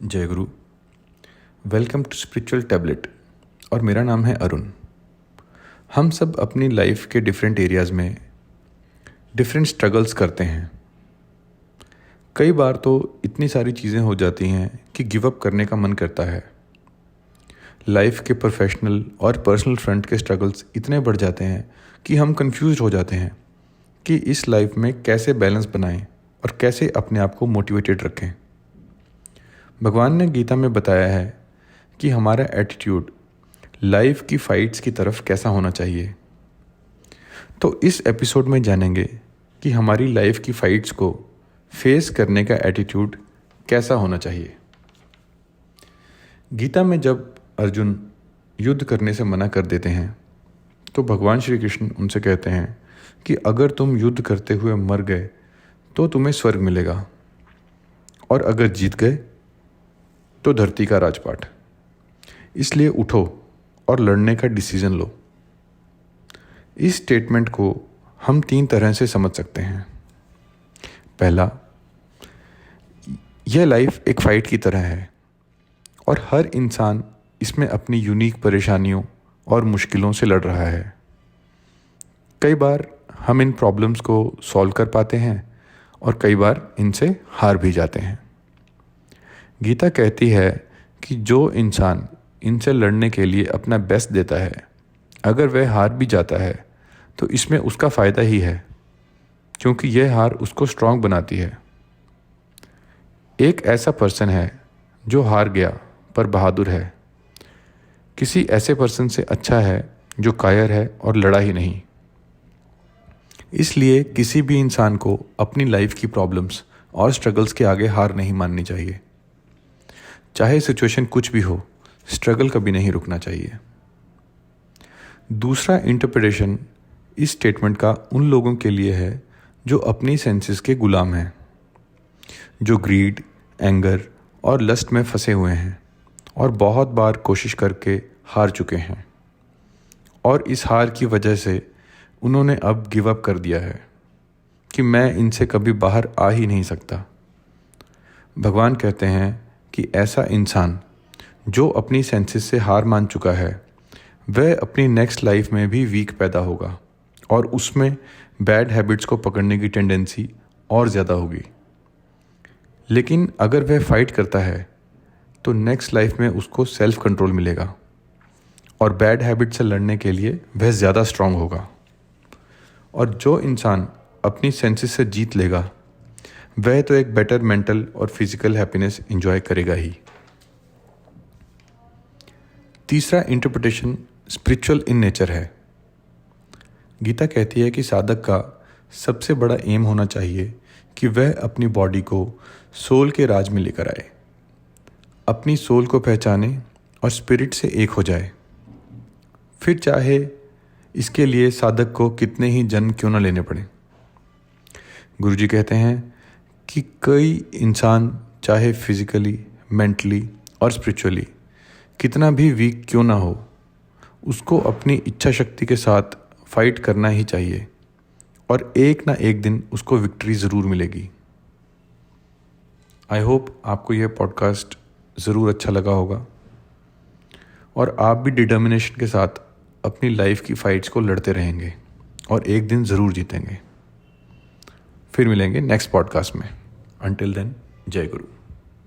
जय गुरु। Welcome to spiritual tablet. और मेरा नाम है अरुण। हम सब अपनी लाइफ के डिफरेंट एरियाज़ में डिफरेंट स्ट्रगल्स करते हैं। कई बार तो इतनी सारी चीज़ें हो जाती हैं कि गिव अप करने का मन करता है। लाइफ के प्रोफेशनल और पर्सनल फ्रंट के स्ट्रगल्स इतने बढ़ जाते हैं कि हम कंफ्यूज हो जाते हैं कि इस लाइफ में कैसे बैलेंस बनाएं और कैसे अपने आप को मोटिवेटेड रखें। भगवान ने गीता में बताया है कि हमारा एटीट्यूड लाइफ की फाइट्स की तरफ कैसा होना चाहिए। तो इस एपिसोड में जानेंगे कि हमारी लाइफ की फाइट्स को फेस करने का एटीट्यूड कैसा होना चाहिए। गीता में जब अर्जुन युद्ध करने से मना कर देते हैं तो भगवान श्री कृष्ण उनसे कहते हैं कि अगर तुम युद्ध करते हुए मर गए तो तुम्हें स्वर्ग मिलेगा, और अगर जीत गए तो धरती का राजपाट। इसलिए उठो और लड़ने का डिसीजन लो। इस स्टेटमेंट को हम 3 तरह से समझ सकते हैं। पहला, यह लाइफ एक फाइट की तरह है और हर इंसान इसमें अपनी यूनिक परेशानियों और मुश्किलों से लड़ रहा है। कई बार हम इन प्रॉब्लम्स को सॉल्व कर पाते हैं और कई बार इनसे हार भी जाते हैं। गीता कहती है कि जो इंसान इनसे लड़ने के लिए अपना बेस्ट देता है, अगर वह हार भी जाता है तो इसमें उसका फ़ायदा ही है, क्योंकि यह हार उसको स्ट्रांग बनाती है। एक ऐसा पर्सन है जो हार गया पर बहादुर है, किसी ऐसे पर्सन से अच्छा है जो कायर है और लड़ा ही नहीं। इसलिए किसी भी इंसान को अपनी लाइफ की प्रॉब्लम्स और स्ट्रगल्स के आगे हार नहीं माननी चाहिए। चाहे सिचुएशन कुछ भी हो, स्ट्रगल कभी नहीं रुकना चाहिए। दूसरा इंटरप्रिटेशन इस स्टेटमेंट का उन लोगों के लिए है जो अपनी सेंसेस के गुलाम हैं, जो ग्रीड, एंगर और लस्ट में फंसे हुए हैं और बहुत बार कोशिश करके हार चुके हैं, और इस हार की वजह से उन्होंने अब गिव अप कर दिया है कि मैं इनसे कभी बाहर आ ही नहीं सकता। भगवान कहते हैं कि ऐसा इंसान जो अपनी सेंसेस से हार मान चुका है, वह अपनी नेक्स्ट लाइफ में भी वीक पैदा होगा और उसमें बैड हैबिट्स को पकड़ने की टेंडेंसी और ज़्यादा होगी। लेकिन अगर वह फाइट करता है तो नेक्स्ट लाइफ में उसको सेल्फ कंट्रोल मिलेगा और बैड हैबिट से लड़ने के लिए वह ज़्यादा स्ट्रांग होगा। और जो इंसान अपनी सेंसेस से जीत लेगा, वह तो एक बेटर मेंटल और फिजिकल हैप्पीनेस एंजॉय करेगा ही। तीसरा इंटरप्रिटेशन स्पिरिचुअल इन नेचर है। गीता कहती है कि साधक का सबसे बड़ा एम होना चाहिए कि वह अपनी बॉडी को सोल के राज में लेकर आए, अपनी सोल को पहचाने और स्पिरिट से एक हो जाए। फिर चाहे इसके लिए साधक को कितने ही जन्म क्यों न लेने पड़े। गुरुजी कहते हैं कि कई इंसान चाहे फिजिकली, मेंटली और स्पिरिचुअली कितना भी वीक क्यों ना हो, उसको अपनी इच्छा शक्ति के साथ फाइट करना ही चाहिए और एक ना एक दिन उसको विक्ट्री ज़रूर मिलेगी। आई होप आपको यह पॉडकास्ट ज़रूर अच्छा लगा होगा और आप भी डिटर्मिनेशन के साथ अपनी लाइफ की फाइट्स को लड़ते रहेंगे और एक दिन ज़रूर जीतेंगे। फिर मिलेंगे नेक्स्ट पॉडकास्ट में। अंटिल देन, जय गुरु।